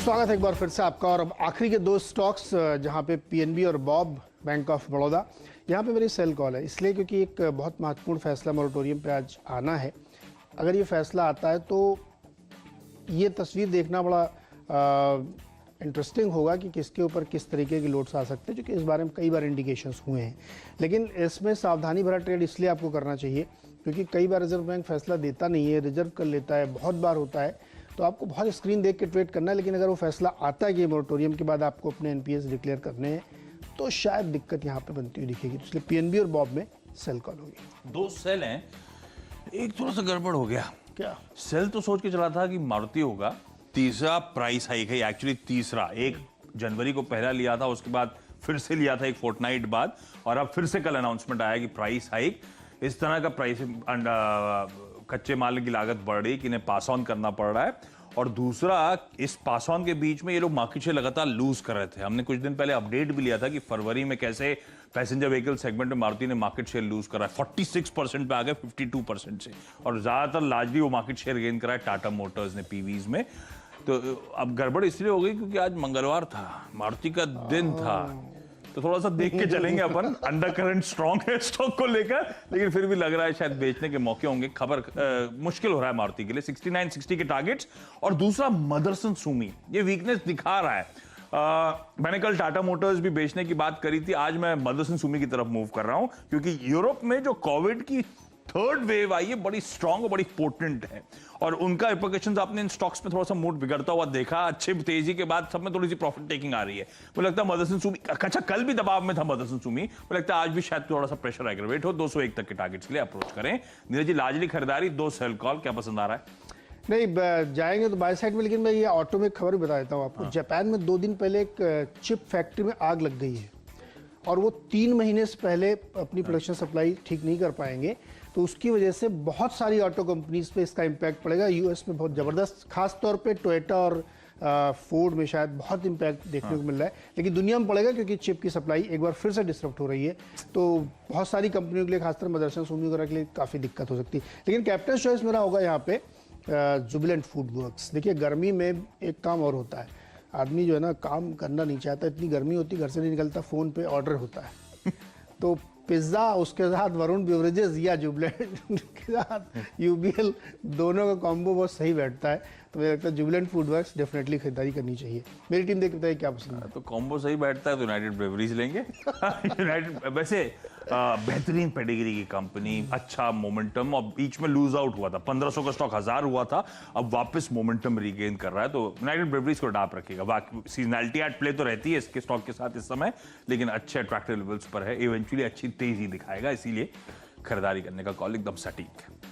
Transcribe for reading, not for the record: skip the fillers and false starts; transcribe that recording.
स्वागत है एक बार फिर से आपका। और अब आखिरी के दो स्टॉक्स जहां पे पीएनबी और बॉब बैंक ऑफ बड़ौदा, यहां पे मेरी सेल कॉल है इसलिए क्योंकि एक बहुत महत्वपूर्ण फैसला मोरेटोरियम पे आज आना है। अगर ये फैसला आता है तो ये तस्वीर देखना बड़ा इंटरेस्टिंग होगा कि किसके ऊपर किस तरीके के लोड्स आ सकते हैं, क्योंकि इस बारे में कई बार इंडिकेशंस हुए हैं। लेकिन इसमें सावधानी भरा ट्रेड इसलिए आपको करना चाहिए क्योंकि कई बार रिजर्व बैंक फैसला देता नहीं है, रिजर्व कर लेता है, बहुत बार होता है, तो आपको बहुत स्क्रीन देख के ट्रेड करना है। लेकिन अगर वो फैसला आता है कि मोरेटोरियम के बाद आपको अपने एनपीएस डिक्लेयर करने हैं तो शायद दिक्कत यहाँ पे बनती हुई दिखेगी। तो इसलिए पीएनबी और बॉब में सेल कॉल होगी। दो सेल हैं, एक थोड़ा सा गड़बड़ हो गया। क्या सेल तो सोच के चला था कि मारुति होगा, तीसरा प्राइस हाइक है। एक्चुअली तीसरा 1 जनवरी को पहला लिया था, उसके बाद फिर से लिया था एक फोर्टनाइट बाद, और अब फिर से कल अनाउंसमेंट आया कि प्राइस हाइक। इस तरह का प्राइस कच्चे माल की लागत बढ़ रही कि इन्हें पास ऑन करना पड़ रहा है। और दूसरा, इस पास ऑन के बीच में ये लोग मार्केट शेयर लगातार लूज कर रहे थे। हमने कुछ दिन पहले अपडेट भी लिया था कि फरवरी में कैसे पैसेंजर व्हीकल सेगमेंट में मारुति ने मार्केट शेयर लूज करा है। 46% पे आ गए 52% से, और ज्यादातर लार्जली वो मार्केट शेयर गेन करा है टाटा मोटर्स ने पीवीज में। तो अब गड़बड़ इसलिए हो गई क्योंकि आज मंगलवार था, मारुति का दिन था, तो थोड़ा सा देख के चलेंगे अपन। अंडर करंट स्ट्रॉन्ग है स्टॉक को लेकर, लेकिन फिर भी लग रहा है शायद बेचने के मौके होंगे। खबर मुश्किल हो रहा है मारुति के लिए। 69-60 के टारगेट्स। और दूसरा, मदरसन सुमी ये वीकनेस दिखा रहा है। मैंने कल टाटा मोटर्स भी बेचने की बात करी थी, आज मैं मदरसन सुमी की तरफ मूव कर रहा हूं क्योंकि यूरोप में जो कोविड की थर्ड वेव आई है बड़ी स्ट्रांग और बड़ी पोटेंट है, और उनका रिपरकशंस आपने इन स्टॉक्स में थोड़ा सा मूड बिगड़ता हुआ देखा। अच्छी तेजी के बाद सब में थोड़ी सी प्रॉफिट टेकिंग आ रही है। मुझे लगता है मदरसन सुमी, अच्छा कल भी दबाव में था मदरसन सुमी, मुझे लगता है आज भी शायद थोड़ा सा प्रेशर एग्रेवेट हो। 201 तक के टारगेट्स के लिए अप्रोच करें। नीरज जी, लार्जली खरीदारी, 2 सेल कॉल, क्या पसंद आ रहा है? नहीं, जाएंगे तो बाय साइड में, लेकिन मैं ये ऑटो में खबर बता देता हूँ आपको। जापान में 2 दिन पहले एक चिप फैक्ट्री में आग लग गई है और वो 3 महीने से पहले अपनी प्रोडक्शन सप्लाई ठीक नहीं कर पाएंगे, तो उसकी वजह से बहुत सारी ऑटो कंपनीज पे इसका इम्पैक्ट पड़ेगा। यूएस में बहुत ज़बरदस्त, खास तौर पे टोयोटा और फोर्ड में शायद बहुत इम्पैक्ट देखने को मिल रहा है, लेकिन दुनिया में पड़ेगा क्योंकि चिप की सप्लाई एक बार फिर से डिस्टर्ब हो रही है। तो बहुत सारी कंपनियों के लिए, खासकर मदरसन सुमी वगैरह के लिए काफ़ी दिक्कत हो सकती है। लेकिन कैप्टन चॉइस मेरा होगा यहाँ पे जुबिलेंट फूड वर्क्स। देखिए, गर्मी में एक काम और होता है, आदमी जो है ना काम करना नहीं चाहता, इतनी गर्मी होती, घर से नहीं निकलता, फ़ोन पे ऑर्डर होता है तो पिज्ज़ा, उसके साथ वरुण बेवरेजेस या जुबिलेंट के साथ यूबीएल, दोनों का कॉम्बो बहुत सही बैठता है। तो मुझे लगता है जुबिलेंट फूड वर्क्स डेफिनेटली खरीदारी करनी चाहिए। मेरी टीम देख बताइए क्या पसंद है। तो कॉम्बो सही बैठता है तो यूनाइटेड ब्रेवरीज लेंगे। यूनाइटेड वैसे बेहतरीन पेडिग्री की कंपनी, अच्छा मोमेंटम, और बीच में लूज आउट हुआ था, 1500 का स्टॉक 1000 हुआ था, अब वापस मोमेंटम रीगेन कर रहा है। तो यूनाइटेड ब्रेवरीज को डाप रखेगा। बाकी सीजनैलिटी एट प्ले तो रहती है इसके स्टॉक के साथ इस समय, लेकिन अच्छे अट्रैक्टिव लेवल्स पर है, इवेंचुअली अच्छी तेजी दिखाएगा, इसीलिए खरीदारी करने का कॉल एकदम सटीक है।